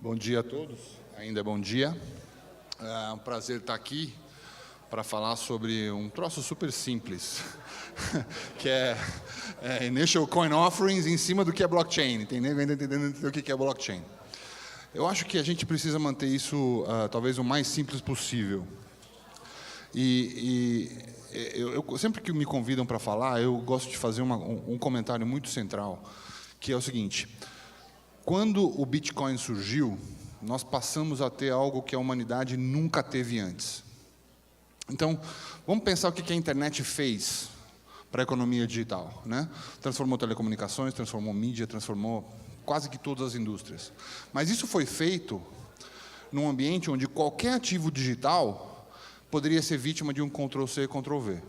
Bom dia a todos, ainda é bom dia. É um prazer estar aqui para falar sobre um troço super simples, que é Initial Coin Offerings em cima do que é blockchain, entendendo o que é blockchain. Eu acho que a gente precisa manter isso talvez o mais simples possível. Eu sempre que me convidam para falar, eu gosto de fazer um comentário muito central, que é o seguinte: quando o Bitcoin surgiu, nós passamos a ter algo que a humanidade nunca teve antes. Então, vamos pensar o que a internet fez para a economia digital, né? Transformou telecomunicações, transformou mídia, transformou quase que todas as indústrias. Mas isso foi feito num ambiente onde qualquer ativo digital poderia ser vítima de um Ctrl+C, Ctrl+V.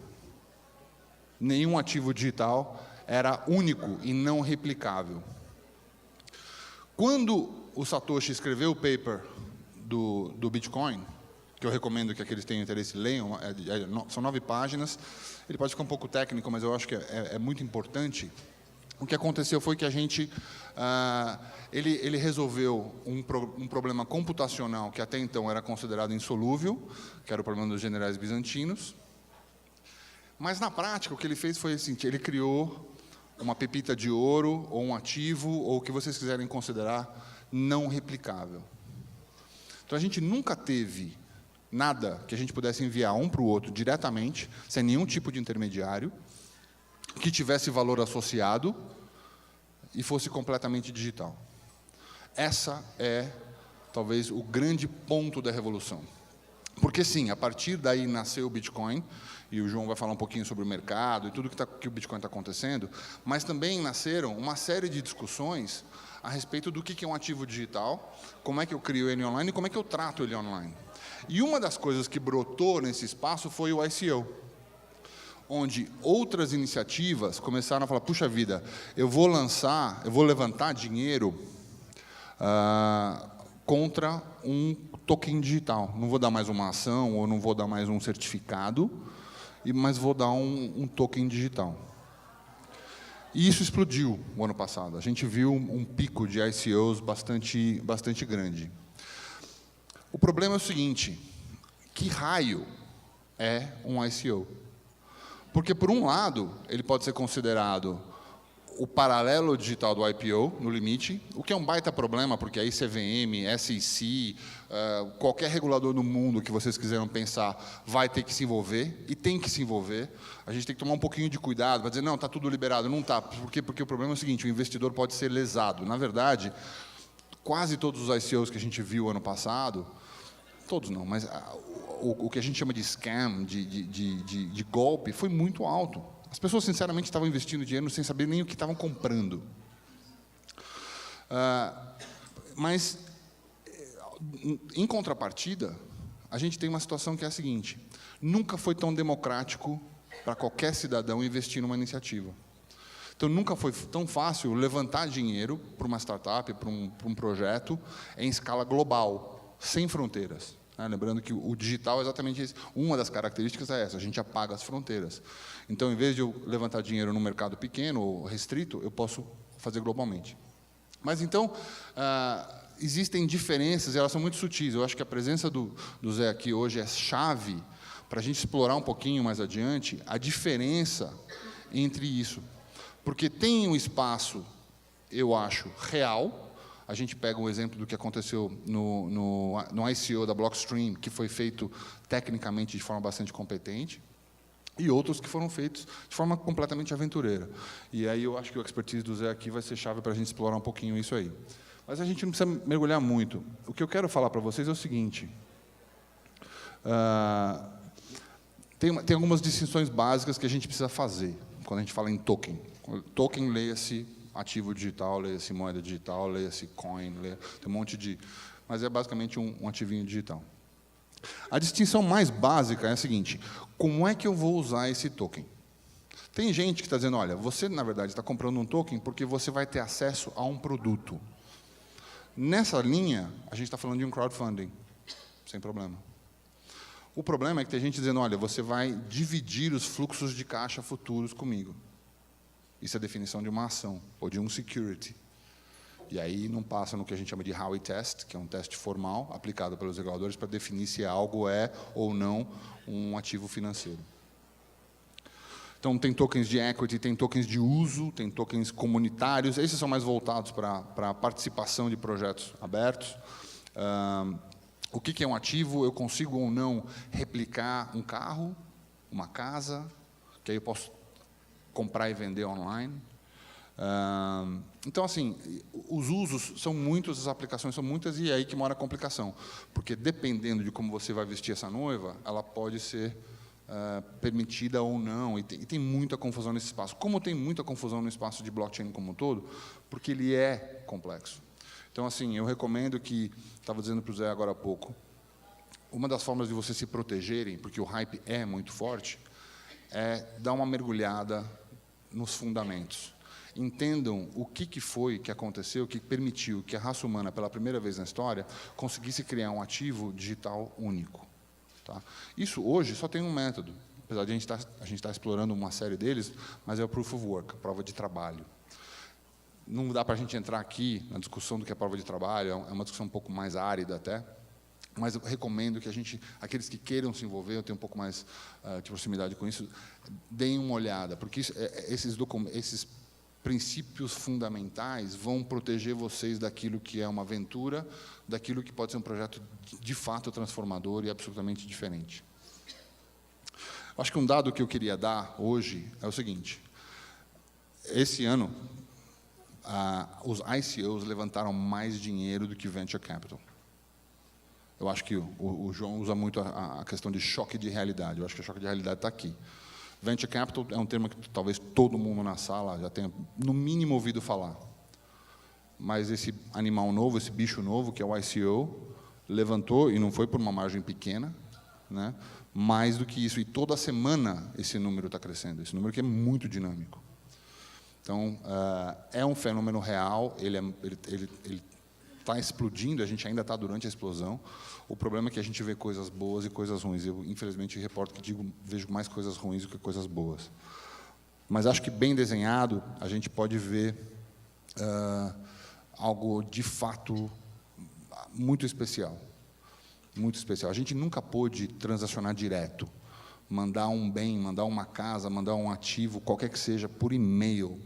Nenhum ativo digital era único e não replicável. Quando o Satoshi escreveu o paper do Bitcoin, que eu recomendo que aqueles que tenham interesse leiam, são 9 páginas, ele pode ficar um pouco técnico, mas eu acho que é muito importante. O que aconteceu foi que ele resolveu um problema computacional que até então era considerado insolúvel, que era o problema dos generais bizantinos. Mas, na prática, o que ele fez foi assim: ele criou uma pepita de ouro, ou um ativo, ou o que vocês quiserem considerar não replicável. Então, a gente nunca teve nada que a gente pudesse enviar um para o outro diretamente, sem nenhum tipo de intermediário, que tivesse valor associado e fosse completamente digital. Essa é, talvez, o grande ponto da revolução. Porque, sim, a partir daí nasceu o Bitcoin, e o João vai falar um pouquinho sobre o mercado e tudo que o Bitcoin está acontecendo, mas também nasceram uma série de discussões a respeito do que é um ativo digital, como é que eu crio ele online e como é que eu trato ele online. E uma das coisas que brotou nesse espaço foi o ICO, onde outras iniciativas começaram a falar: puxa vida, eu vou levantar dinheiro contra um token digital. Não vou dar mais uma ação, ou não vou dar mais um certificado, mas vou dar um token digital. E isso explodiu o ano passado. A gente viu um pico de ICOs bastante grande. O problema é o seguinte: que raio é um ICO? Porque, por um lado, ele pode ser considerado o paralelo digital do IPO, no limite, o que é um baita problema, porque aí CVM, SEC, qualquer regulador no mundo que vocês quiseram pensar vai ter que se envolver, e tem que se envolver. A gente tem que tomar um pouquinho de cuidado, para dizer: não, está tudo liberado. Não está, porque o problema é o seguinte: o investidor pode ser lesado. Na verdade, quase todos os ICOs que a gente viu ano passado, todos não, mas o que a gente chama de scam, de golpe, foi muito alto. As pessoas, sinceramente, estavam investindo dinheiro sem saber nem o que estavam comprando. Mas, em contrapartida, a gente tem uma situação que é a seguinte: nunca foi tão democrático para qualquer cidadão investir numa iniciativa. Então, nunca foi tão fácil levantar dinheiro para uma startup, para um projeto, em escala global, sem fronteiras. Lembrando que o digital é exatamente isso. Uma das características é essa: a gente apaga as fronteiras. Então, em vez de eu levantar dinheiro num mercado pequeno ou restrito, eu posso fazer globalmente. Mas, então, existem diferenças, e elas são muito sutis. Eu acho que a presença do Zé aqui hoje é chave para a gente explorar um pouquinho mais adiante a diferença entre isso. Porque tem um espaço, eu acho, real. A gente pega um exemplo do que aconteceu no ICO da Blockstream, que foi feito tecnicamente de forma bastante competente, e outros que foram feitos de forma completamente aventureira. E aí eu acho que o expertise do Zé aqui vai ser chave para a gente explorar um pouquinho isso aí. Mas a gente não precisa mergulhar muito. O que eu quero falar para vocês é o seguinte: tem algumas distinções básicas que a gente precisa fazer quando a gente fala em token. Token, leia-se ativo digital, leia-se moeda digital, leia-se coin, tem um monte de... Mas é basicamente um ativinho digital. A distinção mais básica é a seguinte: como é que eu vou usar esse token? Tem gente que está dizendo: olha, você, na verdade, está comprando um token porque você vai ter acesso a um produto. Nessa linha, a gente está falando de um crowdfunding, sem problema. O problema é que tem gente dizendo: olha, você vai dividir os fluxos de caixa futuros comigo. Isso é a definição de uma ação, ou de um security. E aí não passa no que a gente chama de Howey Test, que é um teste formal aplicado pelos reguladores para definir se algo é ou não um ativo financeiro. Então, tem tokens de equity, tem tokens de uso, tem tokens comunitários. Esses são mais voltados para a participação de projetos abertos. O que é um ativo? Eu consigo ou não replicar um carro, uma casa, que aí eu posso comprar e vender online. Então, assim, os usos são muitos, as aplicações são muitas, e é aí que mora a complicação. Porque, dependendo de como você vai vestir essa noiva, ela pode ser permitida ou não, e tem muita confusão nesse espaço. Como tem muita confusão no espaço de blockchain como um todo, porque ele é complexo. Então, assim, eu recomendo que, estava dizendo para o Zé agora há pouco, uma das formas de vocês se protegerem, porque o hype é muito forte, é dar uma mergulhada nos fundamentos. Entendam o que foi que aconteceu, que permitiu que a raça humana, pela primeira vez na história, conseguisse criar um ativo digital único. Tá? Isso, hoje, só tem um método. Apesar de a gente estar explorando uma série deles, mas é o Proof of Work, a prova de trabalho. Não dá para a gente entrar aqui na discussão do que é prova de trabalho, é uma discussão um pouco mais árida até, mas eu recomendo que aqueles que queiram se envolver, eu tenho um pouco mais de proximidade com isso, deem uma olhada, porque esses princípios fundamentais vão proteger vocês daquilo que é uma aventura, daquilo que pode ser um projeto de fato transformador e absolutamente diferente. Acho que um dado que eu queria dar hoje é o seguinte: esse ano, os ICOs levantaram mais dinheiro do que Venture Capital. Eu acho que o João usa muito a questão de choque de realidade. Eu acho que o choque de realidade está aqui. Venture Capital é um termo que talvez todo mundo na sala já tenha, no mínimo, ouvido falar. Mas esse animal novo, esse bicho novo, que é o ICO, levantou, e não foi por uma margem pequena, né, mais do que isso. E toda semana esse número está crescendo. Esse número que é muito dinâmico. Então, é um fenômeno real, ele está explodindo, a gente ainda está durante a explosão. O problema é que a gente vê coisas boas e coisas ruins. Eu, infelizmente, reporto que vejo mais coisas ruins do que coisas boas. Mas acho que, bem desenhado, a gente pode ver algo, de fato, muito especial. Muito especial. A gente nunca pôde transacionar direto, mandar um bem, mandar uma casa, mandar um ativo, qualquer que seja, por e-mail.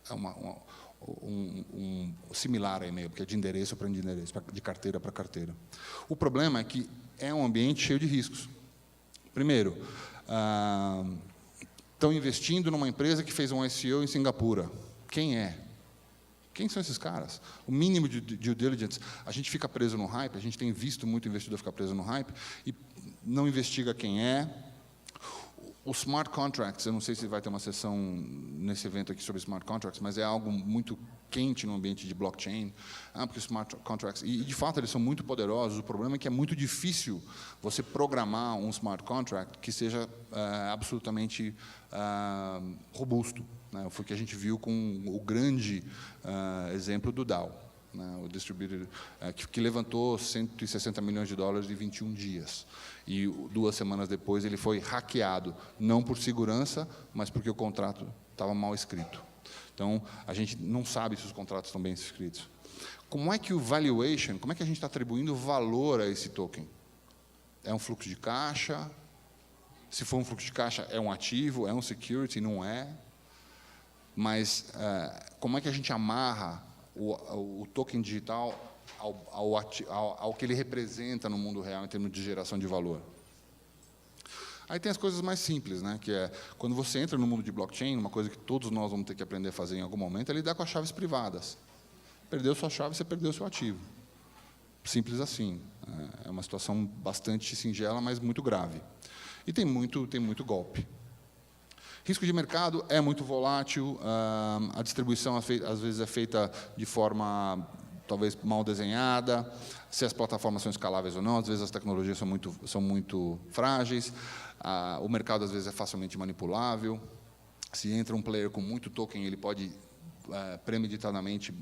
É similar a e-mail, porque é de endereço para endereço, de carteira para carteira. O problema é que é um ambiente cheio de riscos. Primeiro, estão investindo numa empresa que fez um ICO em Singapura. Quem é? Quem são esses caras? O mínimo de due diligence. A gente fica preso no hype, a gente tem visto muito investidor ficar preso no hype, e não investiga quem é. Os smart contracts, eu não sei se vai ter uma sessão nesse evento aqui sobre smart contracts, mas é algo muito quente no ambiente de blockchain, porque os smart contracts, e de fato eles são muito poderosos. O problema é que é muito difícil você programar um smart contract que seja absolutamente robusto, né? Foi o que a gente viu com o grande exemplo do DAO, né? O Distributed, que levantou $160 milhões em 21 dias. E 2 semanas depois ele foi hackeado, não por segurança, mas porque o contrato estava mal escrito. Então, a gente não sabe se os contratos estão bem escritos. Como é que o valuation, como é que a gente está atribuindo valor a esse token? É um fluxo de caixa? Se for um fluxo de caixa, é um ativo? É um security? Não é? Mas como é que a gente amarra o token digital ao que ele representa no mundo real em termos de geração de valor? Aí tem as coisas mais simples, né? Que é, quando você entra no mundo de blockchain, uma coisa que todos nós vamos ter que aprender a fazer em algum momento é lidar com as chaves privadas. Perdeu sua chave, você perdeu seu ativo. Simples assim. É uma situação bastante singela, mas muito grave. E tem muito golpe. Risco de mercado é muito volátil, a distribuição às vezes é feita de forma talvez mal desenhada, se as plataformas são escaláveis ou não, às vezes as tecnologias são muito frágeis, o mercado às vezes é facilmente manipulável. Se entra um player com muito token, ele pode premeditadamente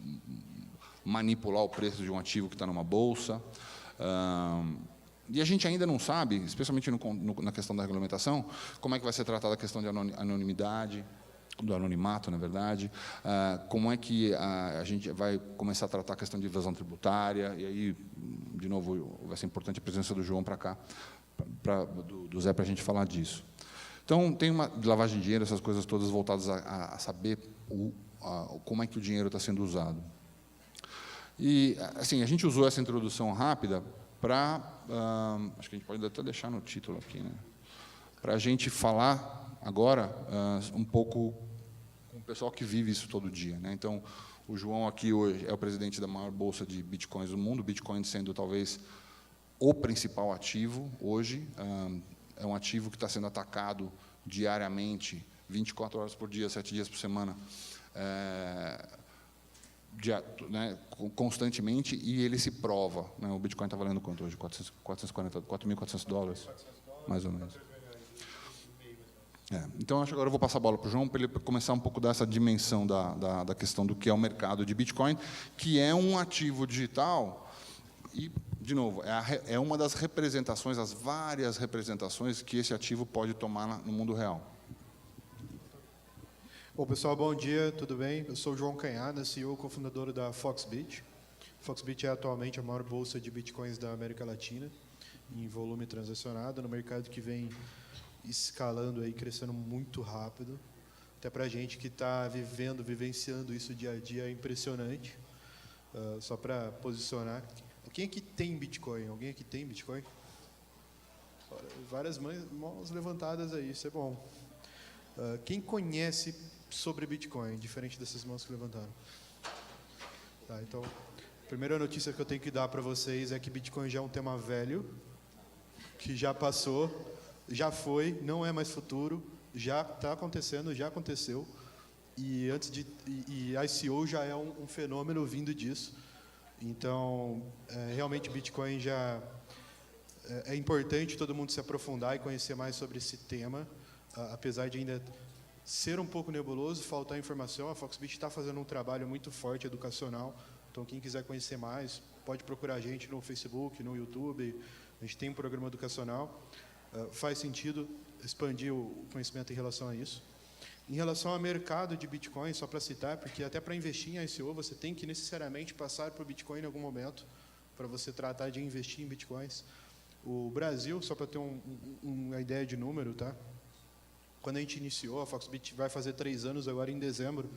manipular o preço de um ativo que está numa bolsa. E a gente ainda não sabe, especialmente na questão da regulamentação, como é que vai ser tratada a questão de anonimidade, do anonimato, na verdade, como é que a gente vai começar a tratar a questão de evasão tributária, e aí, de novo, vai ser importante a presença do João para cá, do Zé, para a gente falar disso. Então, tem uma de lavagem de dinheiro, essas coisas todas voltadas a saber como é que o dinheiro está sendo usado. E, assim, a gente usou essa introdução rápida para, acho que a gente pode até deixar no título aqui, né? Para a gente falar agora um pouco com o pessoal que vive isso todo dia, né? Então, o João aqui hoje é o presidente da maior bolsa de bitcoins do mundo, Bitcoin sendo talvez o principal ativo hoje. É um ativo que está sendo atacado diariamente, 24 horas por dia, 7 dias por semana, né, constantemente, e ele se prova, né? O Bitcoin está valendo quanto hoje? 4.400 dólares? Mais ou menos. Então, acho que agora eu vou passar a bola para o João, para ele começar um pouco dessa dimensão da questão do que é o mercado de Bitcoin, que é um ativo digital, e, de novo, é uma das representações, as várias representações que esse ativo pode tomar no mundo real. Bom, pessoal, bom dia, tudo bem? Eu sou o João Canhada, CEO e cofundador da Foxbit. Foxbit é atualmente a maior bolsa de Bitcoins da América Latina, em volume transacionado, no mercado que vem escalando aí, crescendo muito rápido. Até para a gente que está vivenciando isso dia a dia, é impressionante. Só para posicionar. Quem aqui tem Bitcoin? Alguém aqui tem Bitcoin? Várias mãos levantadas aí, isso é bom. Quem conhece sobre Bitcoin, diferente dessas mãos que levantaram? Tá, então, a primeira notícia que eu tenho que dar para vocês é que Bitcoin já é um tema velho, que já passou, já foi, não é mais futuro, já está acontecendo, já aconteceu, e ICO já é um fenômeno vindo disso. Então, realmente Bitcoin já é importante todo mundo se aprofundar e conhecer mais sobre esse tema, apesar de ainda ser um pouco nebuloso, faltar informação. A Foxbit está fazendo um trabalho muito forte educacional, então quem quiser conhecer mais pode procurar a gente no Facebook, no YouTube. A gente tem um programa educacional. Faz sentido expandir o conhecimento em relação a isso. Em relação ao mercado de Bitcoin, só para citar, porque até para investir em ICO você tem que necessariamente passar por Bitcoin em algum momento para você tratar de investir em Bitcoins. O Brasil, só para ter uma ideia de número, tá? Quando a gente iniciou, a Foxbit vai fazer 3 anos agora em dezembro,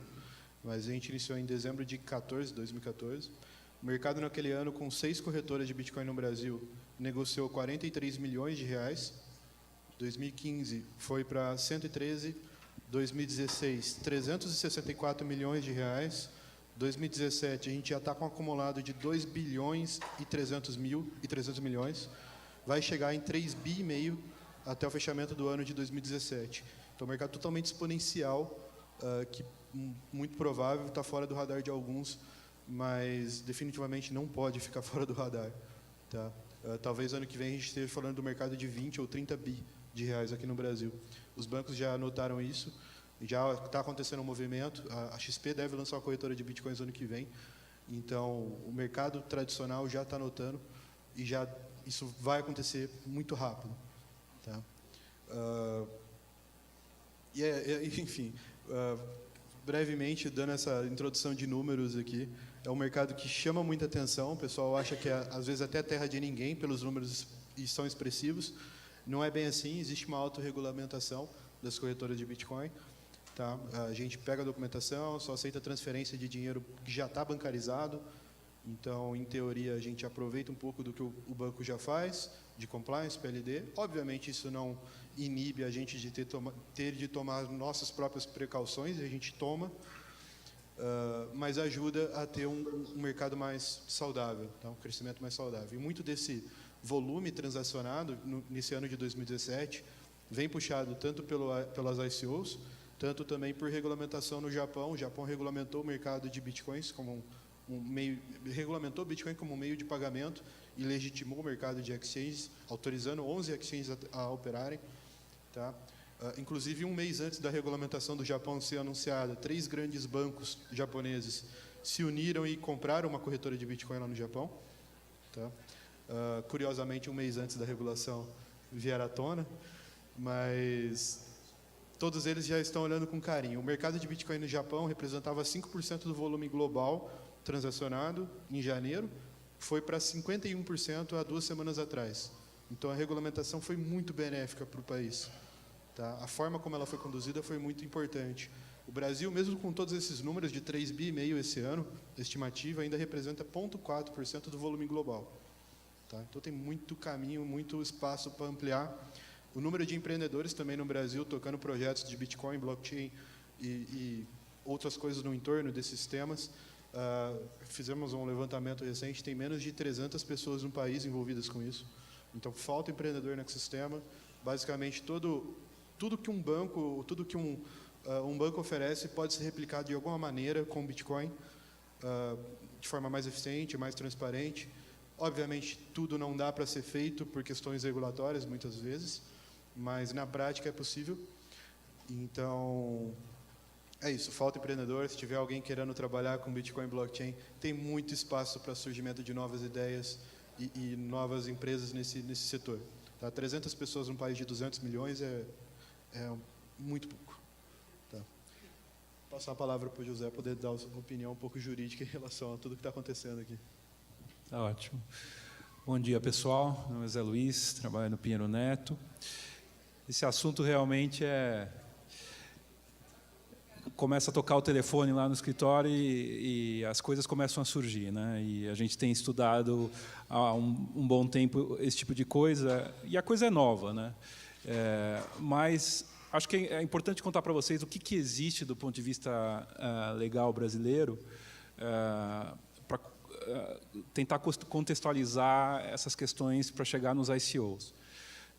mas a gente iniciou em dezembro de 2014. O mercado naquele ano, com 6 corretoras de Bitcoin no Brasil, negociou 43 milhões de reais. 2015 foi para 113, 2016 364 milhões de reais, 2017 a gente já está com um acumulado de 2 bilhões e 300 milhões, vai chegar em 3 bi e meio até o fechamento do ano de 2017. Então, um mercado totalmente exponencial, que muito provável está fora do radar de alguns, mas definitivamente não pode ficar fora do radar. Tá? Talvez ano que vem a gente esteja falando do mercado de 20 ou 30 bi de reais aqui no Brasil. Os bancos já notaram isso, já está acontecendo um movimento. A XP deve lançar uma corretora de bitcoins ano que vem. Então, o mercado tradicional já está notando e já isso vai acontecer muito rápido. Tá? Enfim, brevemente, dando essa introdução de números aqui, é um mercado que chama muita atenção. O pessoal acha que às vezes até terra de ninguém pelos números e são expressivos. Não é bem assim, existe uma autorregulamentação das corretoras de Bitcoin. Tá? A gente pega a documentação, só aceita transferência de dinheiro que já está bancarizado. Então, em teoria, a gente aproveita um pouco do que o banco já faz, de compliance, PLD. Obviamente, isso não inibe a gente de ter de tomar nossas próprias precauções, e a gente toma, mas ajuda a ter um mercado mais saudável, tá? Um crescimento mais saudável. E muito desse volume transacionado nesse ano de 2017 vem puxado tanto pelas ICOs, tanto também por regulamentação no Japão. O Japão regulamentou o mercado de bitcoins como regulamentou o Bitcoin como um meio de pagamento e legitimou o mercado de exchanges, autorizando 11 exchanges a operarem. Tá? Inclusive, um mês antes da regulamentação do Japão ser anunciada, 3 grandes bancos japoneses se uniram e compraram uma corretora de Bitcoin lá no Japão. Tá? Curiosamente, um mês antes da regulação vier à tona, mas todos eles já estão olhando com carinho. O mercado de Bitcoin no Japão representava 5% do volume global transacionado em janeiro, foi para 51% há 2 semanas atrás. Então, a regulamentação foi muito benéfica para o país. Tá? A forma como ela foi conduzida foi muito importante. O Brasil, mesmo com todos esses números de 3,5 bi esse ano, a estimativa ainda representa 0,4% do volume global. Tá? Então, tem muito caminho, muito espaço para ampliar. O número de empreendedores também no Brasil, tocando projetos de Bitcoin, blockchain e outras coisas no entorno desses temas. Fizemos um levantamento recente, tem menos de 300 pessoas no país envolvidas com isso. Então, falta empreendedor no ecossistema. Basicamente, tudo que um banco oferece pode ser replicado de alguma maneira com o Bitcoin, de forma mais eficiente, mais transparente. Obviamente, tudo não dá para ser feito por questões regulatórias, muitas vezes, mas na prática é possível. Então, é isso, falta empreendedor. Se tiver alguém querendo trabalhar com Bitcoin Blockchain, tem muito espaço para surgimento de novas ideias e novas empresas nesse setor. Tá? 300 pessoas num país de 200 milhões é muito pouco. Tá? Vou passar a palavra para o José poder dar uma opinião um pouco jurídica em relação a tudo que está acontecendo aqui. Tá ótimo. Bom dia, pessoal. Meu nome é Zé Luiz, trabalho no Pinheiro Neto. Esse assunto realmente começa a tocar o telefone lá no escritório e as coisas começam a surgir, né? E a gente tem estudado há um bom tempo esse tipo de coisa, e a coisa é nova, né? Mas acho que é importante contar para vocês o que existe do ponto de vista legal brasileiro para tentar contextualizar essas questões para chegar nos ICOs.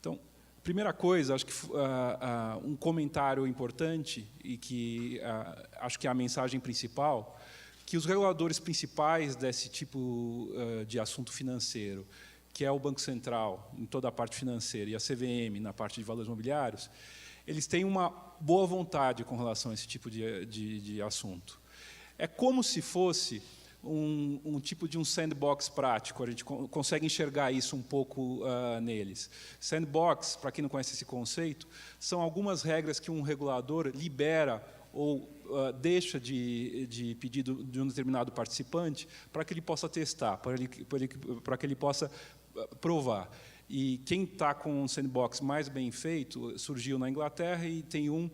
Então, primeira coisa, acho que um comentário importante e que acho que é a mensagem principal, que os reguladores principais desse tipo de assunto financeiro, que é o Banco Central em toda a parte financeira e a CVM na parte de valores imobiliários, eles têm uma boa vontade com relação a esse tipo de assunto. É como se fosse um tipo de um sandbox prático, a gente consegue enxergar isso um pouco neles. Sandbox, para quem não conhece esse conceito, são algumas regras que um regulador libera ou deixa de pedido de um determinado participante para que ele possa testar, para que ele possa provar. E quem está com um sandbox mais bem feito surgiu na Inglaterra e tem um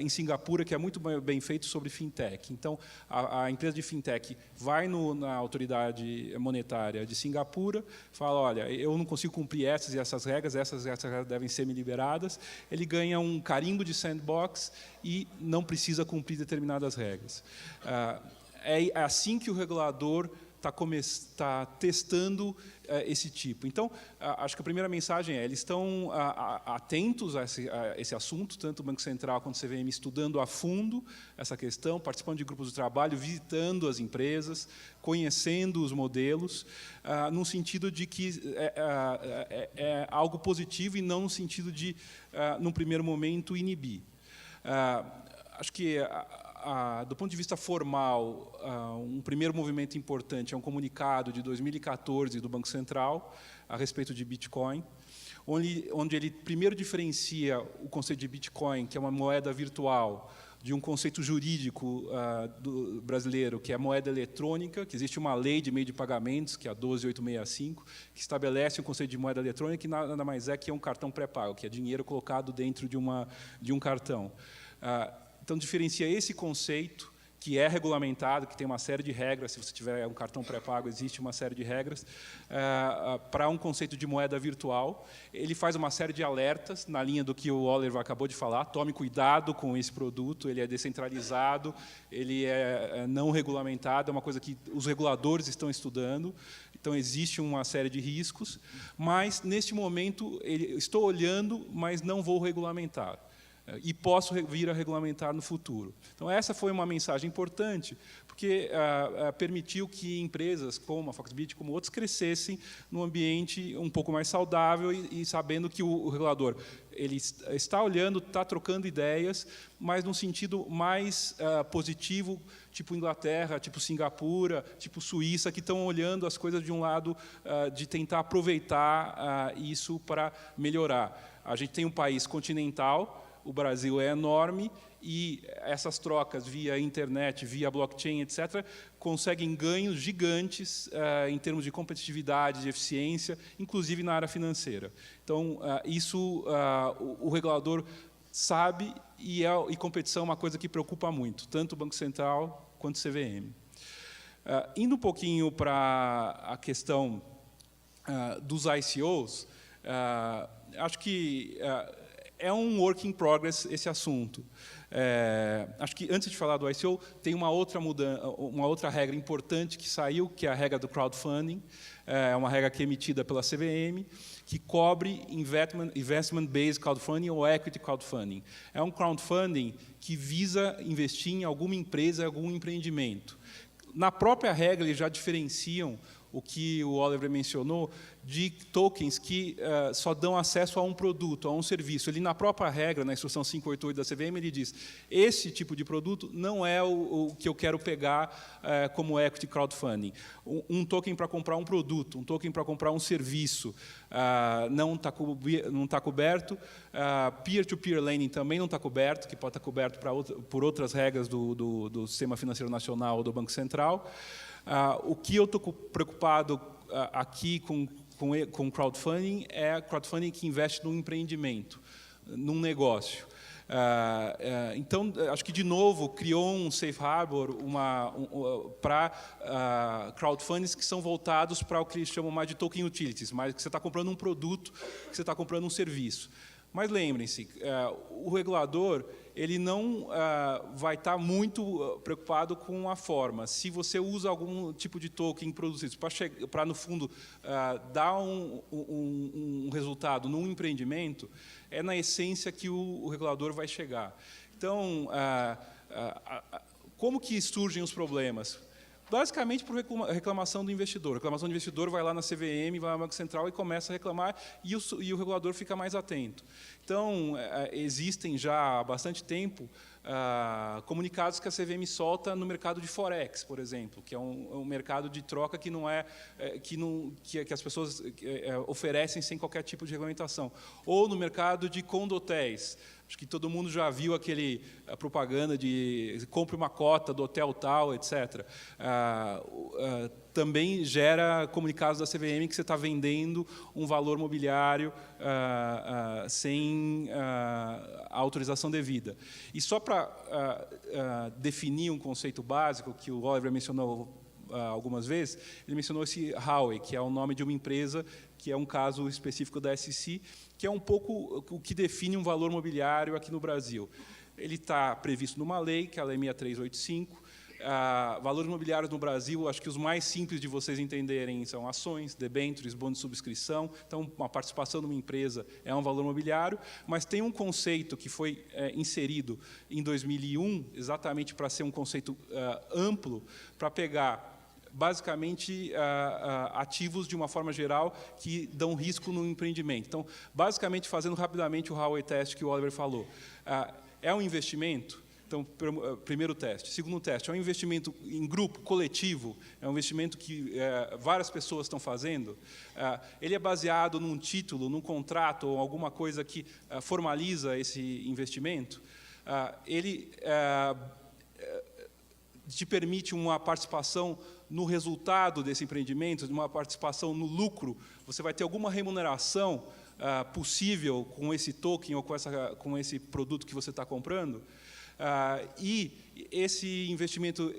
em Singapura que é muito bem feito sobre fintech. Então, a empresa de fintech vai na autoridade monetária de Singapura, fala, olha, eu não consigo cumprir essas e essas regras devem ser me liberadas. Ele ganha um carimbo de sandbox e não precisa cumprir determinadas regras. É assim que o regulador está testando esse tipo. Então, acho que a primeira mensagem eles estão atentos a esse assunto, tanto o Banco Central quanto o CVM, estudando a fundo essa questão, participando de grupos de trabalho, visitando as empresas, conhecendo os modelos, no sentido de que é algo positivo e não no sentido de, num primeiro momento, inibir. Acho que do ponto de vista formal, um primeiro movimento importante é um comunicado de 2014 do Banco Central a respeito de Bitcoin, onde ele primeiro diferencia o conceito de Bitcoin, que é uma moeda virtual, de um conceito jurídico brasileiro, que é a moeda eletrônica, que existe uma lei de meio de pagamentos, que é a 12865, que estabelece o conceito de moeda eletrônica, que nada mais é que um cartão pré-pago, que é dinheiro colocado dentro de um cartão. Então, diferencia esse conceito, que é regulamentado, que tem uma série de regras, se você tiver um cartão pré-pago, existe uma série de regras, para um conceito de moeda virtual. Ele faz uma série de alertas, na linha do que o Oliver acabou de falar, tome cuidado com esse produto, ele é descentralizado, ele é não regulamentado, é uma coisa que os reguladores estão estudando, então existe uma série de riscos, mas, neste momento, estou olhando, mas não vou regulamentar. E posso vir a regulamentar no futuro. Então, essa foi uma mensagem importante, porque permitiu que empresas como a Foxbit, como outros, crescessem num ambiente um pouco mais saudável e sabendo que o regulador ele está olhando, está trocando ideias, mas num sentido mais positivo, tipo Inglaterra, tipo Singapura, tipo Suíça, que estão olhando as coisas de um lado de tentar aproveitar isso para melhorar. A gente tem um país continental, o Brasil é enorme e essas trocas via internet, via blockchain, etc., conseguem ganhos gigantes em termos de competitividade, de eficiência, inclusive na área financeira. Então, isso o regulador sabe e competição é uma coisa que preocupa muito, tanto o Banco Central quanto o CVM. Indo um pouquinho para a questão dos ICOs, acho que é um work in progress esse assunto. Acho que antes de falar do ICO, tem uma outra regra importante que saiu, que é a regra do crowdfunding. É uma regra que é emitida pela CVM, que cobre investment-based crowdfunding ou equity crowdfunding. É um crowdfunding que visa investir em alguma empresa, em algum empreendimento. Na própria regra, eles já diferenciam o que o Oliver mencionou, de tokens que só dão acesso a um produto, a um serviço. Ele, na própria regra, na instrução 588 da CVM, ele diz, esse tipo de produto não é o que eu quero pegar como equity crowdfunding. Um token para comprar um produto, um token para comprar um serviço, não está coberto. Peer-to-peer lending também não está coberto, que pode estar coberto por outras regras do Sistema Financeiro Nacional ou do Banco Central. O que eu estou preocupado aqui com crowdfunding é crowdfunding que investe num empreendimento, num negócio. Então, acho que, de novo, criou um safe harbor para crowdfundings que são voltados para o que eles chamam mais de token utilities, mas que você está comprando um produto, que você está comprando um serviço. Mas lembrem-se, o regulador ele não vai estar muito preocupado com a forma. Se você usa algum tipo de token produzido para, no fundo, dar um resultado num empreendimento, é na essência que o regulador vai chegar. Então, como que surgem os problemas? Basicamente por reclamação do investidor. A reclamação do investidor vai lá na CVM, vai lá no Banco Central e começa a reclamar, e o regulador fica mais atento. Então, existem já há bastante tempo comunicados que a CVM solta no mercado de Forex, por exemplo, que é um mercado de troca que que as pessoas oferecem sem qualquer tipo de regulamentação. Ou no mercado de condotéis. Acho que todo mundo já viu a propaganda de compre uma cota do hotel tal, etc. Também gera comunicados da CVM que você está vendendo um valor mobiliário sem a autorização devida. E só para definir um conceito básico que o Oliver mencionou algumas vezes, ele mencionou esse Huawei, que é o nome de uma empresa, que é um caso específico da SEC, que é um pouco o que define um valor mobiliário aqui no Brasil. Ele está previsto numa lei, que é a Lei 6385. Valores mobiliários no Brasil, acho que os mais simples de vocês entenderem são ações, debêntures, bônus de subscrição. Então, uma participação numa empresa é um valor mobiliário, mas tem um conceito que foi inserido em 2001, exatamente para ser um conceito amplo, para pegar basicamente ativos de uma forma geral que dão risco no empreendimento. Então, basicamente, fazendo rapidamente o Huawei teste que o Oliver falou, é um investimento. Então, primeiro teste. Segundo teste, é um investimento em grupo, coletivo, é um investimento que várias pessoas estão fazendo. Ele é baseado num título, num contrato ou alguma coisa que formaliza esse investimento. Ele te permite uma participação no resultado desse empreendimento, uma participação no lucro. Você vai ter alguma remuneração possível com esse token ou com esse produto que você está comprando. E esse investimento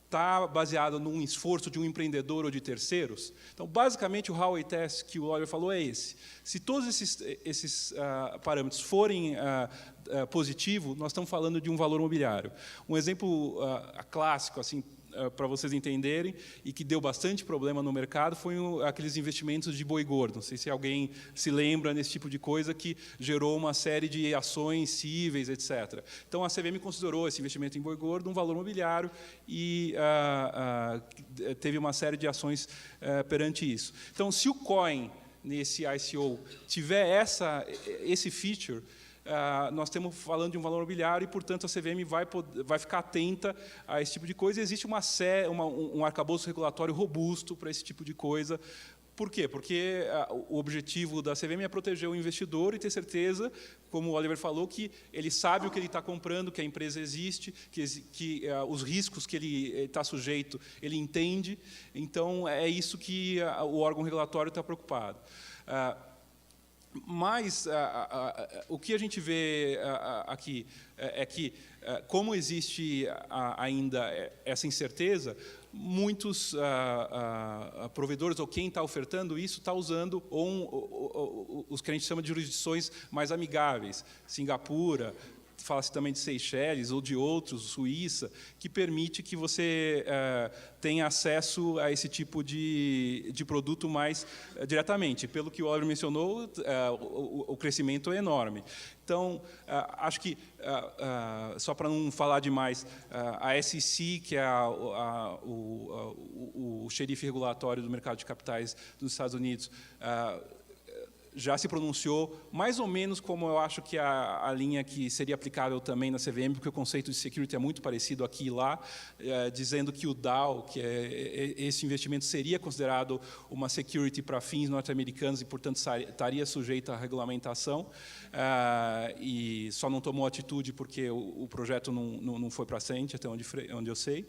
está baseado num esforço de um empreendedor ou de terceiros. Então, basicamente, o Huawei test que o Oliver falou é esse. Se todos esses parâmetros forem positivos, nós estamos falando de um valor mobiliário. Um exemplo clássico, assim, para vocês entenderem, e que deu bastante problema no mercado, foi aqueles investimentos de boi gordo. Não sei se alguém se lembra desse tipo de coisa que gerou uma série de ações cíveis, etc. Então, a CVM considerou esse investimento em boi gordo um valor mobiliário e teve uma série de ações perante isso. Então, se o coin, nesse ICO, tiver esse feature, nós estamos falando de um valor mobiliário e, portanto, a CVM vai ficar atenta a esse tipo de coisa. E existe um arcabouço regulatório robusto para esse tipo de coisa, Por quê? Porque o objetivo da CVM é proteger o investidor e ter certeza, como o Oliver falou, que ele sabe o que ele está comprando, que a empresa existe, que os riscos que ele está sujeito, ele entende. Então, é isso que o órgão regulatório está preocupado. Mas o que a gente vê aqui é que, como existe ainda essa incerteza, muitos provedores, ou quem está ofertando isso, está usando os que a gente chama de jurisdições mais amigáveis, Singapura, fala-se também de Seychelles ou de outros, Suíça, que permite que você tenha acesso a esse tipo de produto mais diretamente. Pelo que o Oliver mencionou, o crescimento é enorme. Então, acho que, só para não falar demais, a SEC, que é o xerife regulatório do mercado de capitais dos Estados Unidos, já se pronunciou mais ou menos como eu acho que a linha que seria aplicável também na CVM, porque o conceito de security é muito parecido aqui e lá, dizendo que o DAO, que esse investimento seria considerado uma security para fins norte-americanos e, portanto, estaria sujeito à regulamentação, e só não tomou atitude porque o projeto não foi para frente, até onde eu sei.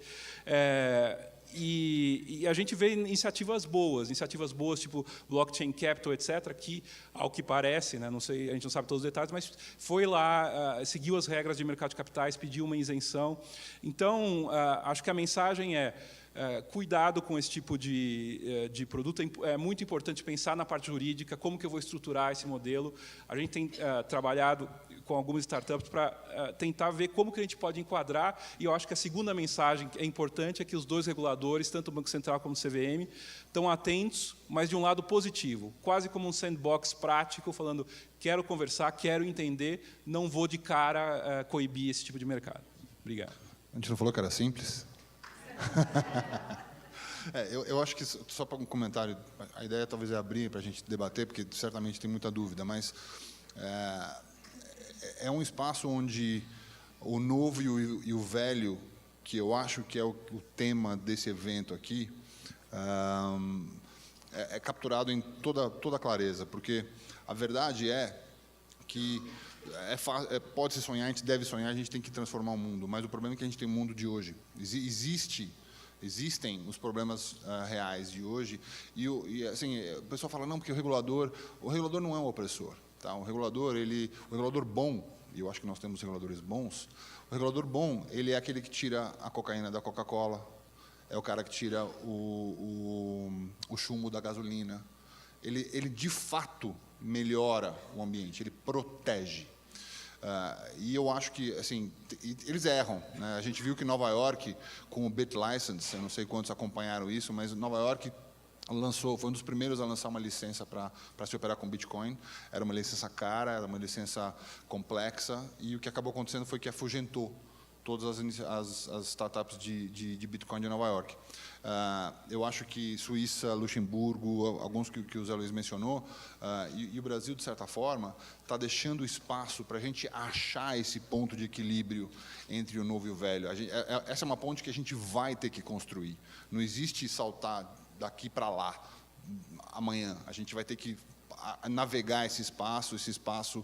E a gente vê iniciativas boas tipo Blockchain Capital, etc., que, ao que parece, né, não sei, a gente não sabe todos os detalhes, mas foi lá, seguiu as regras de mercado de capitais, pediu uma isenção. Então, acho que a mensagem é: cuidado com esse tipo de produto. É muito importante pensar na parte jurídica, como que eu vou estruturar esse modelo. A gente tem trabalhado com algumas startups para tentar ver como que a gente pode enquadrar, e eu acho que a segunda mensagem que é importante é que os dois reguladores, tanto o Banco Central como o CVM, estão atentos, mas de um lado positivo, quase como um sandbox prático, falando: quero conversar, quero entender, não vou de cara coibir esse tipo de mercado. Obrigado. A gente não falou que era simples? Eu acho que, só para um comentário, a ideia talvez é abrir para a gente debater, porque certamente tem muita dúvida, mas é um espaço onde o novo e o velho, que eu acho que é o tema desse evento aqui, é capturado em toda clareza, porque a verdade é que pode-se sonhar, a gente deve sonhar, a gente tem que transformar o mundo, mas o problema é que a gente tem o mundo de hoje. Existem os problemas reais de hoje, e assim, o pessoal fala: não, porque o regulador não é um opressor. Tá? O regulador bom, e eu acho que nós temos reguladores bons, o regulador bom, ele é aquele que tira a cocaína da Coca-Cola, é o cara que tira o chumbo da gasolina. Ele de fato melhora o ambiente, ele protege. E eu acho que, assim, eles erram, né? A gente viu que Nova York, com o BitLicense, eu não sei quantos acompanharam isso, mas Nova York foi um dos primeiros a lançar uma licença para se operar com Bitcoin. Era uma licença cara, era uma licença complexa, e o que acabou acontecendo foi que afugentou todas as startups de Bitcoin de Nova York. Eu acho que Suíça, Luxemburgo, alguns que o Zé Luiz mencionou, e o Brasil, de certa forma, está deixando espaço para a gente achar esse ponto de equilíbrio entre o novo e o velho. Essa é uma ponte que a gente vai ter que construir. Não existe saltar daqui para lá amanhã. A gente vai ter que navegar esse espaço.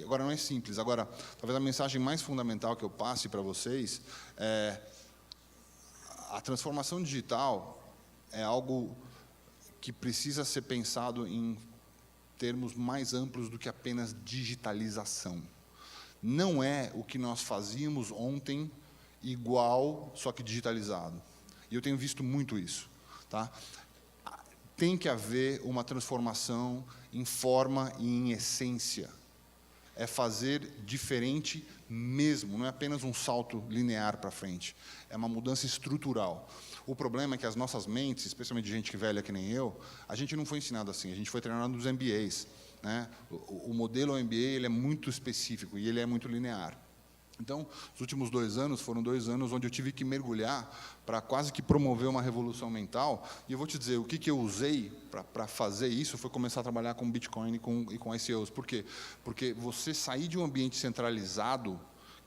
Agora, não é simples. Agora, talvez a mensagem mais fundamental que eu passe para vocês é: a transformação digital é algo que precisa ser pensado em termos mais amplos do que apenas digitalização. Não é o que nós fazíamos ontem igual, só que digitalizado. E eu tenho visto muito isso. Tá? Tem que haver uma transformação em forma e em essência. É fazer diferente mesmo, não é apenas um salto linear para frente. É uma mudança estrutural. O problema é que as nossas mentes, especialmente de gente velha que nem eu, a gente não foi ensinado assim, a gente foi treinado nos MBAs. Né? O modelo MBA ele é muito específico e ele é muito linear. Então, os últimos 2 anos foram 2 anos onde eu tive que mergulhar para quase que promover uma revolução mental. E eu vou te dizer, o que eu usei para fazer isso foi começar a trabalhar com Bitcoin e com ICOs. Por quê? Porque você sair de um ambiente centralizado,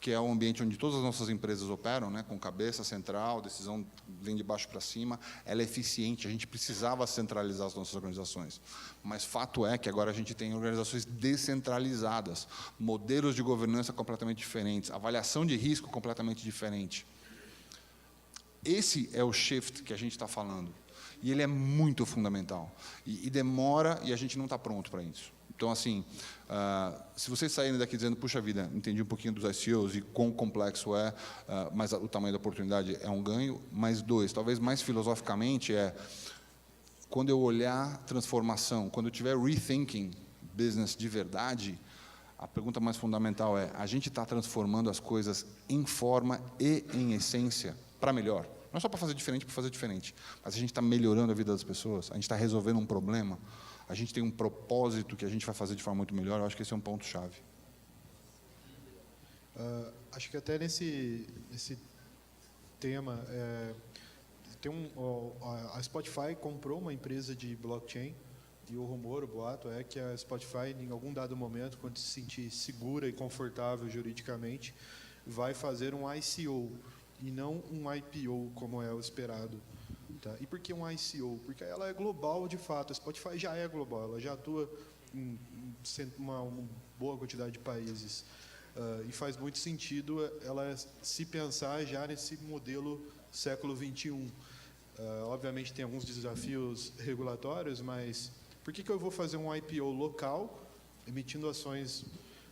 que é o ambiente onde todas as nossas empresas operam, né, com cabeça central, decisão vem de baixo para cima, ela é eficiente, a gente precisava centralizar as nossas organizações. Mas fato é que agora a gente tem organizações descentralizadas, modelos de governança completamente diferentes, avaliação de risco completamente diferente. Esse é o shift que a gente está falando. E ele é muito fundamental. E demora, e a gente não está pronto para isso. Então, assim, se vocês saírem daqui dizendo, puxa vida, entendi um pouquinho dos ICOs e quão complexo é, mas o tamanho da oportunidade é um ganho, mais dois, talvez mais filosoficamente, quando eu olhar transformação, quando eu tiver rethinking business de verdade, a pergunta mais fundamental é, a gente está transformando as coisas em forma e em essência para melhor? Não é só para fazer diferente, mas a gente está melhorando a vida das pessoas, a gente está resolvendo um problema, a gente tem um propósito que a gente vai fazer de forma muito melhor. Eu acho que esse é um ponto-chave. Acho que até nesse tema, a Spotify comprou uma empresa de blockchain, e o rumor, o boato é que a Spotify, em algum dado momento, quando se sentir segura e confortável juridicamente, vai fazer um ICO, e não um IPO, como é o esperado. Tá? E por que um ICO? Porque ela é global de fato, a Spotify já é global, ela já atua em uma boa quantidade de países. E faz muito sentido ela se pensar já nesse modelo século XXI. Obviamente tem alguns desafios regulatórios, mas por que eu vou fazer um IPO local, emitindo ações,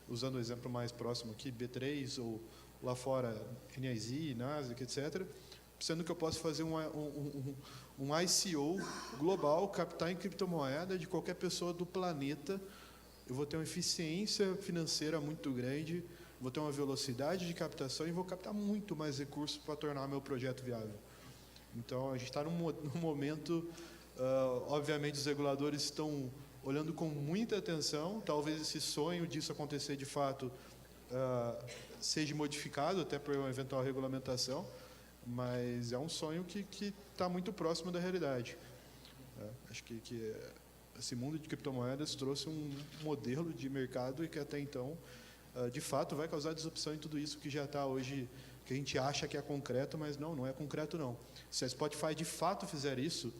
usando o exemplo mais próximo aqui, B3 ou lá fora NYSE, Nasdaq, etc., sendo que eu posso fazer um ICO global, captar em criptomoeda de qualquer pessoa do planeta, eu vou ter uma eficiência financeira muito grande, vou ter uma velocidade de captação e vou captar muito mais recursos para tornar meu projeto viável. Então, a gente está num momento, obviamente, os reguladores estão olhando com muita atenção, talvez esse sonho disso acontecer de fato seja modificado até por uma eventual regulamentação, mas é um sonho que está muito próximo da realidade. Acho que esse mundo de criptomoedas trouxe um modelo de mercado e que até então, de fato, vai causar disrupção em tudo isso que já está hoje, que a gente acha que é concreto, mas não é concreto não. Se a Spotify de fato fizer isso,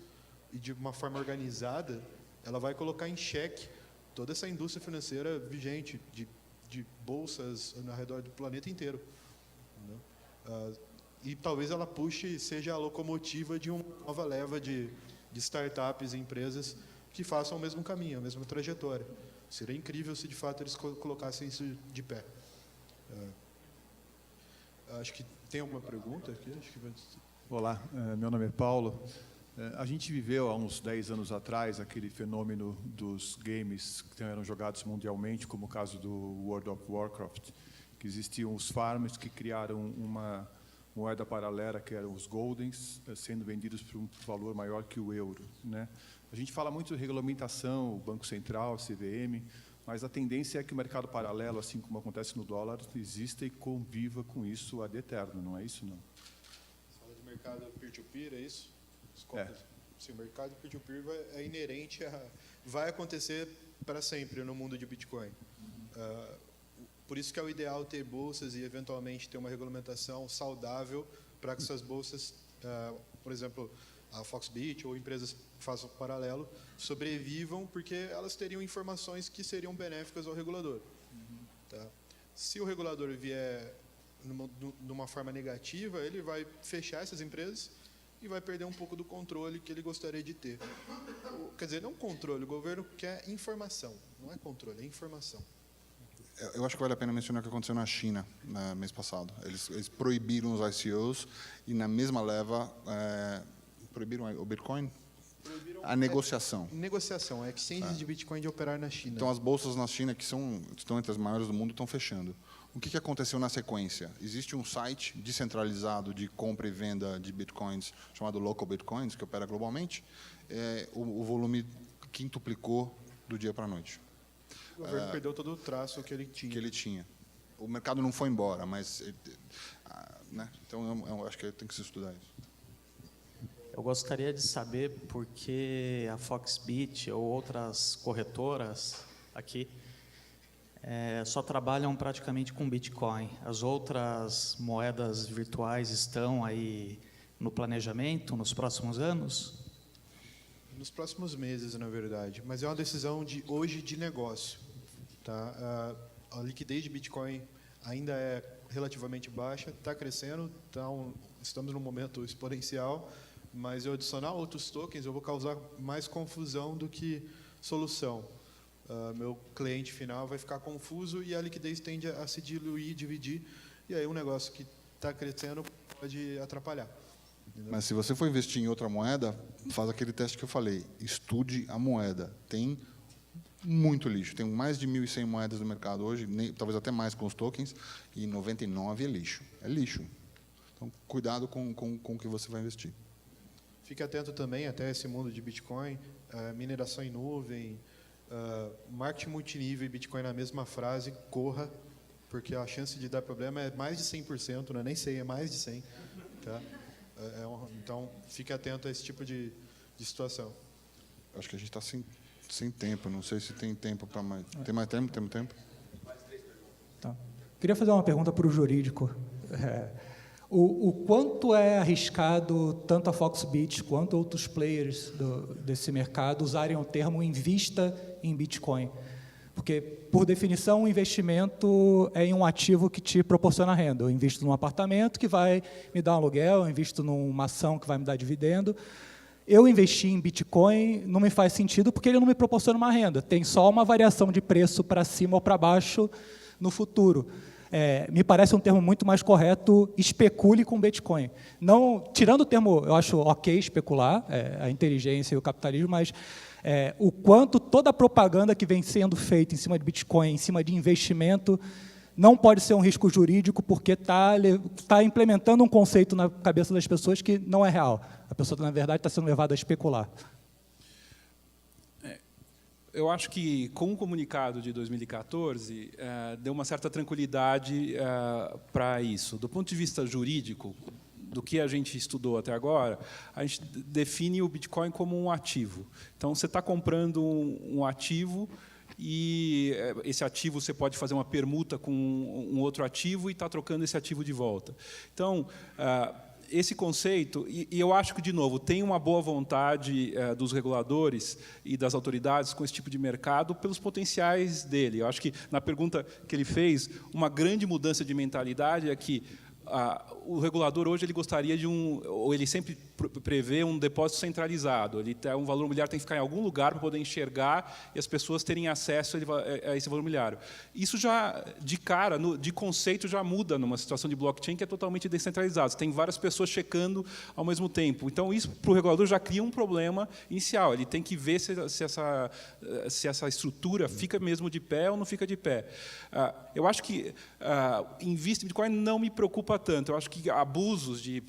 e de uma forma organizada, ela vai colocar em xeque toda essa indústria financeira vigente, de bolsas ao redor do planeta inteiro. E talvez ela puxe, seja a locomotiva de uma nova leva de startups e empresas que façam o mesmo caminho, a mesma trajetória. Seria incrível se de fato eles colocassem isso de pé. Acho que tem alguma pergunta aqui? Olá, meu nome é Paulo. A gente viveu há uns 10 anos atrás aquele fenômeno dos games que eram jogados mundialmente, como o caso do World of Warcraft, que existiam os farms que criaram uma moeda paralela, que eram os Goldens, sendo vendidos por um valor maior que o euro, né? A gente fala muito de regulamentação, o Banco Central, CVM, mas a tendência é que o mercado paralelo, assim como acontece no dólar, exista e conviva com isso ad eterno, não é isso, não? Você fala de mercado peer-to-peer, é isso? Sim, o mercado peer-to-peer é inerente vai acontecer para sempre no mundo de Bitcoin. Por isso que é o ideal ter bolsas e eventualmente ter uma regulamentação saudável para que essas bolsas, por exemplo, a Foxbit ou empresas que façam paralelo, sobrevivam porque elas teriam informações que seriam benéficas ao regulador. Tá? Se o regulador vier numa forma negativa, ele vai fechar essas empresas e vai perder um pouco do controle que ele gostaria de ter. Quer dizer, não controle, o governo quer informação, não é controle, é informação. Eu acho que vale a pena mencionar o que aconteceu na China no mês passado. Eles proibiram os ICOs e, na mesma leva, proibiram o Bitcoin? A negociação. Negociação, exchanges de Bitcoin de operar na China. Então, as bolsas na China, que estão entre as maiores do mundo, estão fechando. O que aconteceu na sequência? Existe um site descentralizado de compra e venda de Bitcoins, chamado Local Bitcoins, que opera globalmente. O volume quintuplicou do dia para a noite. O governo perdeu todo o traço que ele tinha. O mercado não foi embora, mas... né? Então, eu acho que tem que se estudar isso. Eu gostaria de saber por que a Foxbit ou outras corretoras aqui só trabalham praticamente com Bitcoin. As outras moedas virtuais estão aí no planejamento nos próximos anos? Nos próximos meses, na verdade. Mas é uma decisão de hoje de negócio. Tá? A liquidez de Bitcoin ainda é relativamente baixa, está crescendo, então estamos num momento exponencial, mas eu adicionar outros tokens, eu vou causar mais confusão do que solução. Meu cliente final vai ficar confuso e a liquidez tende a se diluir, dividir, e aí um negócio que está crescendo pode atrapalhar. Entendeu? Mas se você for investir em outra moeda, faz aquele teste que eu falei. Estude a moeda. Tem muito lixo. Tem mais de 1.100 moedas no mercado hoje, talvez até mais com os tokens, e 99 é lixo. É lixo. Então, cuidado com o que você vai investir. Fique atento também até esse mundo de Bitcoin, mineração em nuvem, marketing multinível e Bitcoin na mesma frase, corra, porque a chance de dar problema é mais de 100%, não é nem 100, é mais de 100. Tá? Então, fique atento a esse tipo de situação. Acho que a gente está sem tempo, não sei se tem tempo para mais. Tem mais tempo? Temos tempo? Tá. Queria fazer uma pergunta para o jurídico. O quanto é arriscado tanto a Foxbit quanto outros players desse mercado usarem o termo invista em Bitcoin? Porque, por definição, o investimento é em um ativo que te proporciona renda. Eu invisto num apartamento que vai me dar um aluguel, eu invisto numa ação que vai me dar dividendo. Eu investir em Bitcoin não me faz sentido porque ele não me proporciona uma renda. Tem só uma variação de preço para cima ou para baixo no futuro. Me parece um termo muito mais correto, especule com Bitcoin. Não, tirando o termo, eu acho ok especular, a inteligência e o capitalismo, mas o quanto toda a propaganda que vem sendo feita em cima de Bitcoin, em cima de investimento, não pode ser um risco jurídico porque está implementando um conceito na cabeça das pessoas que não é real. A pessoa, na verdade, está sendo levada a especular. Eu acho que, com o comunicado de 2014, deu uma certa tranquilidade para isso. Do ponto de vista jurídico, do que a gente estudou até agora, a gente define o Bitcoin como um ativo. Então, você está comprando um ativo e esse ativo você pode fazer uma permuta com um outro ativo e está trocando esse ativo de volta. Então, esse conceito, e eu acho que, de novo, tem uma boa vontade dos reguladores e das autoridades com esse tipo de mercado pelos potenciais dele. Eu acho que, na pergunta que ele fez, uma grande mudança de mentalidade é que o regulador hoje ele gostaria de ou ele sempre prevê um depósito centralizado. Um valor imobiliário tem que ficar em algum lugar para poder enxergar e as pessoas terem acesso a esse valor imobiliário. Isso já, de cara, de conceito, já muda numa situação de blockchain que é totalmente descentralizada. Você tem várias pessoas checando ao mesmo tempo. Então, isso, para o regulador, já cria um problema inicial. Ele tem que ver se essa estrutura fica mesmo de pé ou não fica de pé. Eu acho que investir em Bitcoin não me preocupa tanto. Eu acho que abusos de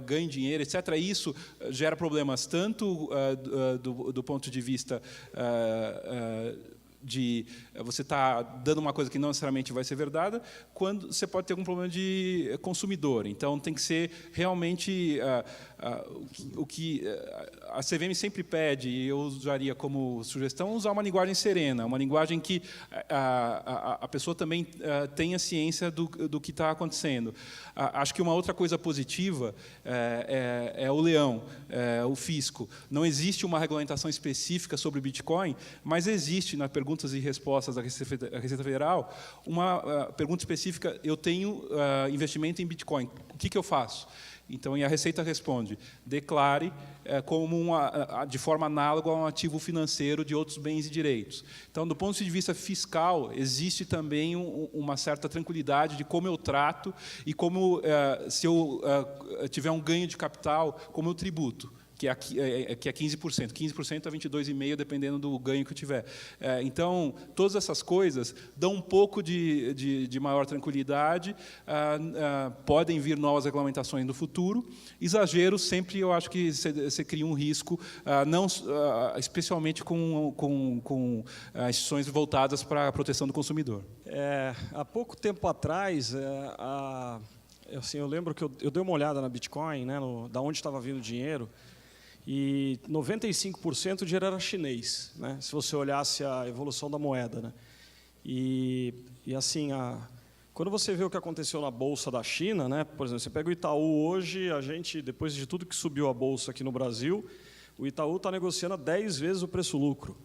ganho de dinheiro, etc., isso gera problemas tanto do ponto de vista de você estar dando uma coisa que não necessariamente vai ser verdade, quando você pode ter algum problema de consumidor. Então, tem que ser realmente o que a CVM sempre pede, e eu usaria como sugestão, usar uma linguagem serena, uma linguagem que a pessoa também tenha ciência do que está acontecendo. Acho que uma outra coisa positiva é o leão, o fisco. Não existe uma regulamentação específica sobre Bitcoin, mas existe, na perguntas e respostas da Receita Federal, uma pergunta específica: eu tenho investimento em Bitcoin, o que eu faço? Então, e a Receita responde: declare como de forma análoga a um ativo financeiro de outros bens e direitos. Então, do ponto de vista fiscal, existe também uma certa tranquilidade de como eu trato e como, se eu tiver um ganho de capital, como eu tributo, que é 15%. 15% a 22,5%, dependendo do ganho que eu tiver. Então, todas essas coisas dão um pouco de maior tranquilidade, podem vir novas regulamentações no futuro. Exagero, sempre eu acho que você cria um risco, especialmente com instituições voltadas para a proteção do consumidor. Há pouco tempo atrás, assim, eu lembro que eu dei uma olhada na Bitcoin, né, da onde estava vindo o dinheiro, e 95% do dinheiro era chinês, né, se você olhasse a evolução da moeda, né? E assim, quando você vê o que aconteceu na Bolsa da China, né, por exemplo, você pega o Itaú hoje, depois de tudo que subiu a Bolsa aqui no Brasil, o Itaú está negociando a 10 vezes o preço-lucro.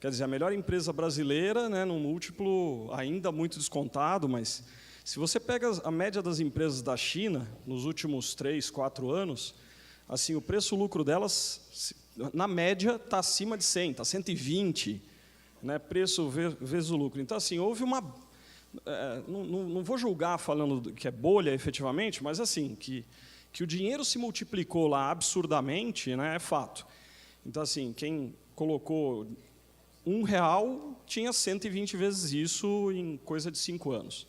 Quer dizer, a melhor empresa brasileira, né, num múltiplo ainda muito descontado, mas se você pega a média das empresas da China, nos últimos 3, 4 anos, assim, o preço-lucro delas, na média, está acima de 100, está 120, né, preço vezes o lucro. Então, assim, houve uma... não vou julgar falando que é bolha, efetivamente, mas assim, que o dinheiro se multiplicou lá absurdamente, né, é fato. Então, assim, quem colocou R$1 tinha 120 vezes isso em coisa de 5 anos.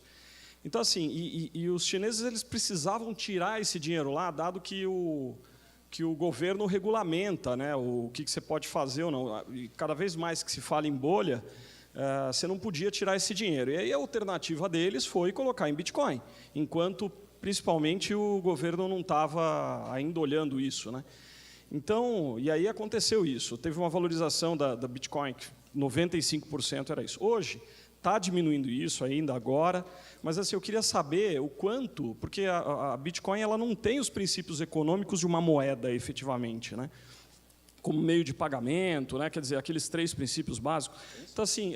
Então, assim, e os chineses eles precisavam tirar esse dinheiro lá, dado que o governo regulamenta, né, o que você pode fazer ou não. E cada vez mais que se fala em bolha, você não podia tirar esse dinheiro. E aí a alternativa deles foi colocar em Bitcoin, enquanto, principalmente, o governo não estava ainda olhando isso, né? Então, e aí aconteceu isso. Teve uma valorização da Bitcoin, que 95% era isso. Hoje, está diminuindo isso ainda agora, mas assim, eu queria saber o quanto, porque a Bitcoin ela não tem os princípios econômicos de uma moeda, efetivamente, né? Como meio de pagamento, né? Quer dizer, aqueles 3 princípios básicos. Então, assim,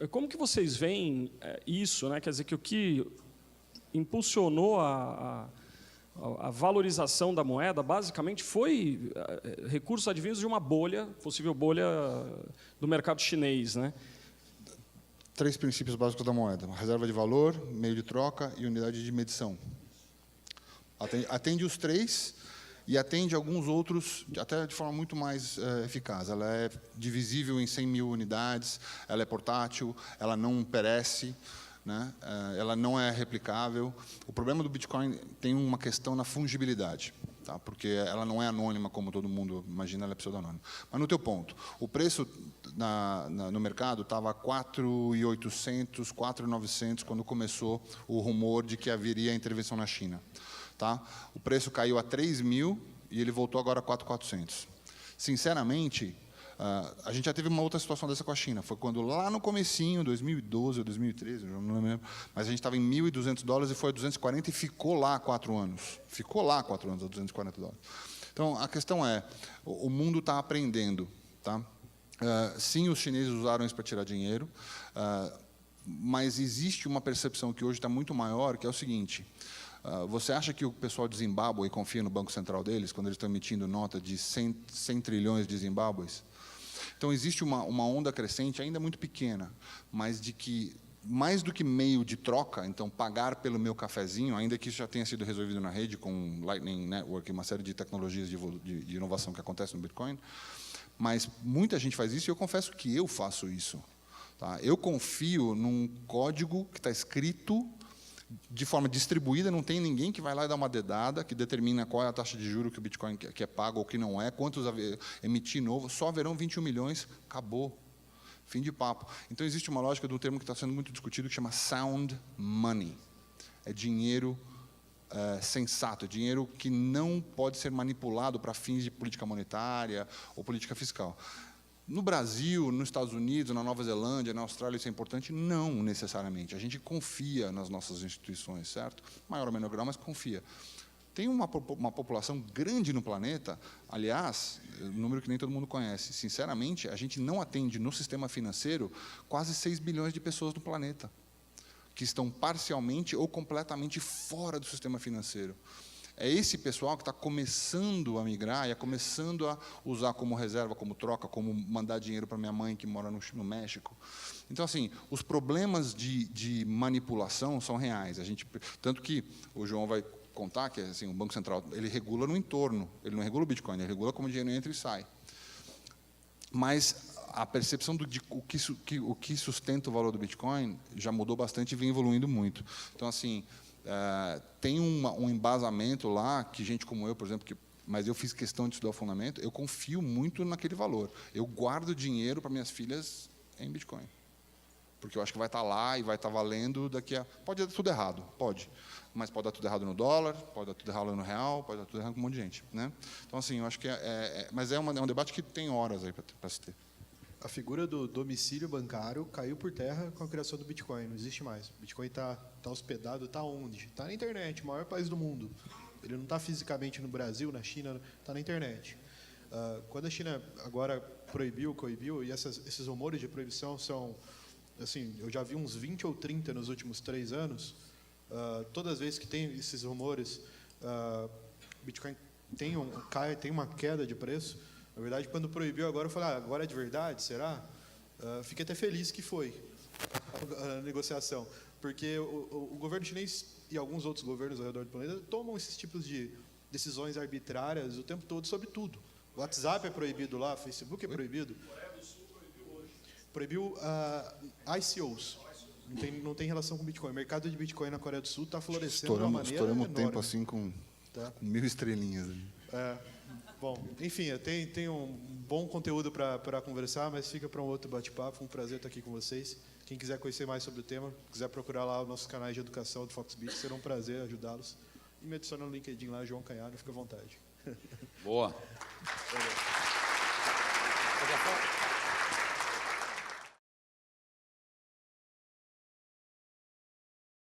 como que vocês veem isso, né? Quer dizer, que o que impulsionou a valorização da moeda, basicamente, foi recursos advindos de uma bolha, possível bolha do mercado chinês, né? 3 princípios básicos da moeda: reserva de valor, meio de troca e unidade de medição. Atende os 3 e atende alguns outros, até de forma muito mais eficaz. Ela é divisível em 100 mil unidades, ela é portátil, ela não perece, né? Ela não é replicável. O problema do Bitcoin tem uma questão na fungibilidade, tá? Porque ela não é anônima, como todo mundo imagina, ela é pseudonônima. Mas, no teu ponto, o preço no mercado estava a 4.800, 4.900, quando começou o rumor de que haveria intervenção na China. Tá? O preço caiu a 3.000 e ele voltou agora a 4.400. Sinceramente, a gente já teve uma outra situação dessa com a China. Foi quando, lá no comecinho, 2012 ou 2013, eu não lembro, mas a gente estava em $1.200 e foi a 240 e ficou lá 4 anos. Ficou lá 4 anos a $240. Então, a questão é, o mundo está aprendendo. Tá? Sim, os chineses usaram isso para tirar dinheiro, mas existe uma percepção que hoje está muito maior, que é o seguinte: você acha que o pessoal de Zimbábue confia no Banco Central deles, quando eles estão emitindo nota de 100 trilhões de Zimbábues? Então, existe uma onda crescente, ainda muito pequena, mas de que, mais do que meio de troca, então, pagar pelo meu cafezinho, ainda que isso já tenha sido resolvido na rede, com Lightning Network, uma série de tecnologias de inovação que acontece no Bitcoin, mas muita gente faz isso, e eu confesso que eu faço isso. Tá? Eu confio num código que está escrito de forma distribuída, não tem ninguém que vai lá e dá uma dedada, que determina qual é a taxa de juros que o Bitcoin que é pago ou que não é, quantos emitir novo, só haverão 21 milhões, acabou. Fim de papo. Então, existe uma lógica de um termo que está sendo muito discutido, que chama sound money. É dinheiro sensato, dinheiro que não pode ser manipulado para fins de política monetária ou política fiscal. No Brasil, nos Estados Unidos, na Nova Zelândia, na Austrália, isso é importante? Não necessariamente. A gente confia nas nossas instituições, certo? Maior ou menor grau, mas confia. Tem uma população grande no planeta, aliás, um número que nem todo mundo conhece. Sinceramente, a gente não atende no sistema financeiro quase 6 bilhões de pessoas no planeta, que estão parcialmente ou completamente fora do sistema financeiro. É esse pessoal que está começando a migrar e é começando a usar como reserva, como troca, como mandar dinheiro para minha mãe que mora no México. Então, assim, os problemas de manipulação são reais. Tanto que o João vai contar que assim, o Banco Central ele regula no entorno, ele não regula o Bitcoin, ele regula como o dinheiro entra e sai. Mas a percepção de o que sustenta o valor do Bitcoin já mudou bastante e vem evoluindo muito. Então, assim, tem um embasamento lá que gente como eu, por exemplo, mas eu fiz questão de estudar o fundamento, eu confio muito naquele valor. Eu guardo dinheiro para minhas filhas em Bitcoin. Porque eu acho que vai estar lá e vai estar valendo daqui a... Pode dar tudo errado, pode. Mas pode dar tudo errado no dólar, pode dar tudo errado no real, pode dar tudo errado com um monte de gente. Né? Então, assim, eu acho que mas é um debate que tem horas aí para se ter. a figura do domicílio bancário caiu por terra com a criação do Bitcoin, não existe mais. O Bitcoin está hospedado, está onde? Está na internet, o maior país do mundo. Ele não está fisicamente no Brasil, na China, está na internet. Quando a China agora coibiu, e esses rumores de proibição são, assim, eu já vi uns 20 ou 30 nos últimos 3 anos, todas as vezes que tem esses rumores, Bitcoin tem uma queda de preço. Na verdade, quando proibiu agora, eu falei, agora é de verdade, será? Fiquei até feliz que foi a negociação, porque o governo chinês e alguns outros governos ao redor do planeta tomam esses tipos de decisões arbitrárias o tempo todo sobre tudo. O WhatsApp é proibido lá, o Facebook é proibido. Coreia do Sul proibiu hoje. Proibiu ICOs. Não tem relação com Bitcoin. O mercado de Bitcoin na Coreia do Sul está florescendo de uma maneira Estouramos enorme. tempo assim com 1000 estrelinhas. Bom, enfim, tem um bom conteúdo para conversar, mas fica para um outro bate-papo. Foi um prazer estar aqui com vocês. Quem quiser conhecer mais sobre o tema, quiser procurar lá os nossos canais de educação do Foxbit, será um prazer ajudá-los. E me adiciona no LinkedIn lá, João Canhado, fica à vontade. Boa. Valeu.